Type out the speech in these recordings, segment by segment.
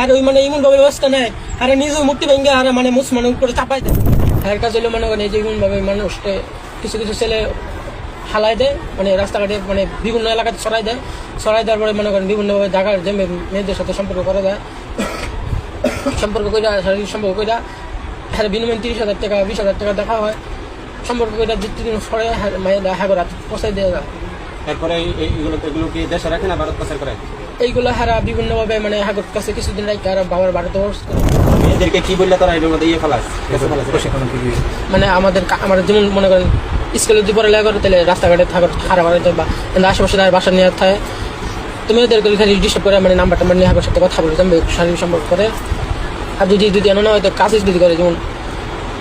আর ওই মানে এমন ভাবে ব্যবস্থা নেয় আর নিজেও মুক্তি ভেঙে আর মানে মুসলমানের উপরে চাপাই দেয়। এর কাছে হলো মনে করেন এই যে এমন ভাবে মানুষকে কিছু কিছু ছেলে হালাই দেয়, মানে রাস্তাঘাটে মানে বিভিন্ন এলাকাতে ছড়াই দেওয়ার পরে মনে করেন বিভিন্নভাবে জায়গার যে মেয়েদের সাথে সম্পর্ক করা যায়, সম্পর্ক করে শারীরিক সম্পর্ক করে হ্যাঁ বিনিময় 30,000 টাকা 20,000 টাকা দেখা হয়, সম্পর্ক করে 2-3 দিন পরে মেয়েরা হ্যাঁ রাত পৌঁছাই দেওয়া যায়। এরপরে এগুলো কি দেশে রাখে না ভারত পাচার করে? এইগুলো হারা বিভিন্নভাবে মানে হাগর কাছে কিছুদিন রাখে আর বাবার ভারতে মেয়েদেরকে কি বললে তারা এগুলোর মধ্যে ফেলাস মানে আমাদের যেমন মনে করেন স্কুলে যদি পড়ালেখা করে তাহলে রাস্তাঘাটে থাকার খারাপ বাড়াইতে বা আশেপাশে তার বাসা নিয়ে থাকে, তুমি ওদেরকে ডিস্টার্ব করে মানে নাম্বার টাম্বার নিয়ে হাগর সাথে কথা বলে জানবে শারীরিক সম্পর্ক করে। আর যদি এমন না হয়তো কাজে যদি করে যেমন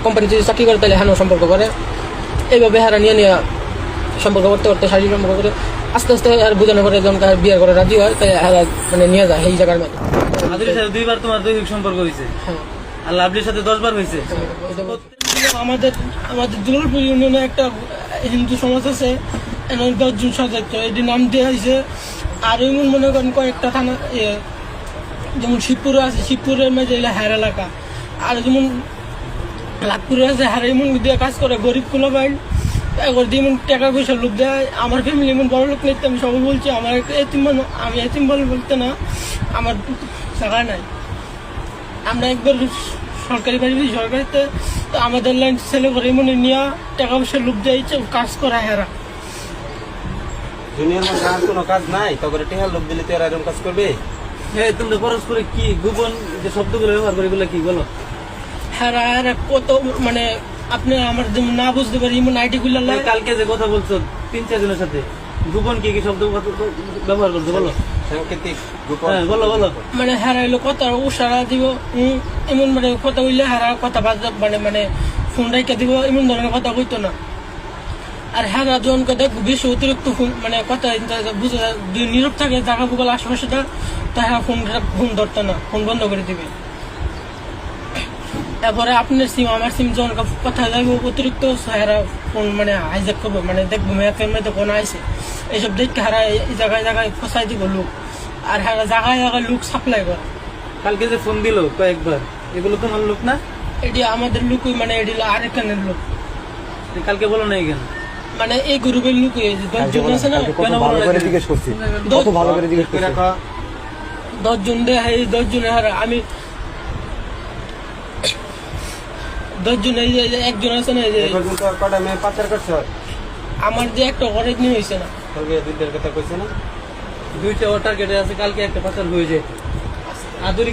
কোম্পানি যদি চাকরি করে তাহলে হ্যাঁ সম্পর্ক করে, এইভাবে হারা নিয়ে সম্পর্ক করতে করতে শারীরিক সম্পর্ক করে আস্তে আস্তে আর বোঝানো করে যখন বিয়ে করে রাজি হয় তাই মানে নিয়ে যায় এই জায়গার মধ্যে। আদুরির সাথে 2 বার তোমার দৈহিক সম্পর্ক হয়েছে, আর লাভলির সাথে 10 বার হয়েছে। আমাদের দুর্গাপুর ইউনিয়নে একটা হিন্দু সমাজ আছে, 10 জন সদস্য এটি নাম দেওয়া হয়েছে। আর এমন মনে করেন কয়েকটা থানা যেমন শিবপুর আছে, শিবপুরের মধ্যে হার এলাকা, আর যেমন লাভপুরে আছে হার এমন দিয়ে কাজ করে গরিব কুলো বাইন একবার যেমন টাকা পয়সা লোক দেয়। আমার ফ্যামিলি এমন বড় লোক নিতে আমি সবাই বলছি আমার এতিম আমি এতিম বলতে না, আমার জায়গা নাই। আমরা একবার সরকারি বাড়ি সরকারিতে তো আমাদের লাইন ছেলে করে এমন নিয়ে টাকা পয়সা লোক দেয় কাজ করা হেরা। দুনিয়ার মধ্যে আর কোনো কাজ নাই, তখন টেহার লোক দিলে তো এরা এরকম কাজ করবে? হ্যাঁ, তোমরা পরস্পরে কি গোপন যে শব্দগুলো ব্যবহার করে এগুলো কি বলো? হেরা হেরা কত মানে আপনি আমার যেমন না বুঝতে পারি এমন আইডি গুলো কালকে যে কথা বলছো 3-4 জনের সাথে গোপন কি কি শব্দ ব্যবহার করছো বলো? সাংকেতিক গোপন বলো মানে হারাইলো কথা উসারা দিব এমন মানে কথা বললে হারা কথা মানে ফোন রেখে দিব এমন ধরনের কথা কইতো না। আর হারা জনকে দেখ বেশি অতিরিক্ত মানে কথা বুঝে নীরব থাকে জায়গা বুগল আশেপাশেটা তারা ফোন ধরতো না, ফোন বন্ধ করে দিবে। তারপরে আপনার সিম আমার সিম যখন কথা যাবে অতিরিক্ত হারা ফোন মানে হাইজ্যাক করবো, মানে দেখবো ম্যাপের মধ্যে কোন আইসে এইসব দেখতে হারা এই জায়গায় ফসাই দিব লোক, আর হারা জায়গায় লোক সাপ্লাই করে। কালকে যে ফোন দিল কয়েকবার, এগুলো তোমার লোক না? এটি আমাদের লোক, মানে এটি আরেকখানের লোক। কালকে বলো না কেন? মানে এই গ্রুপের লোক 10 জন আছে না, কেন ভালো করে জিজ্ঞেস করছি, কত ভালো করে জিজ্ঞেস করে রাখো। 10 জন দেয়, এই 10 জনের হারা আমি 10 জন, এই যে একজন আছে না, এই যে কটা মেয়ে পাচার করছে আমার যে একটা অরেজ নিয়ে হয়েছে না, দুইটার কথা কইছে না, 2টা টার্গেটে আছে, কালকে একটা পাচার হয়ে যায়। আদুরি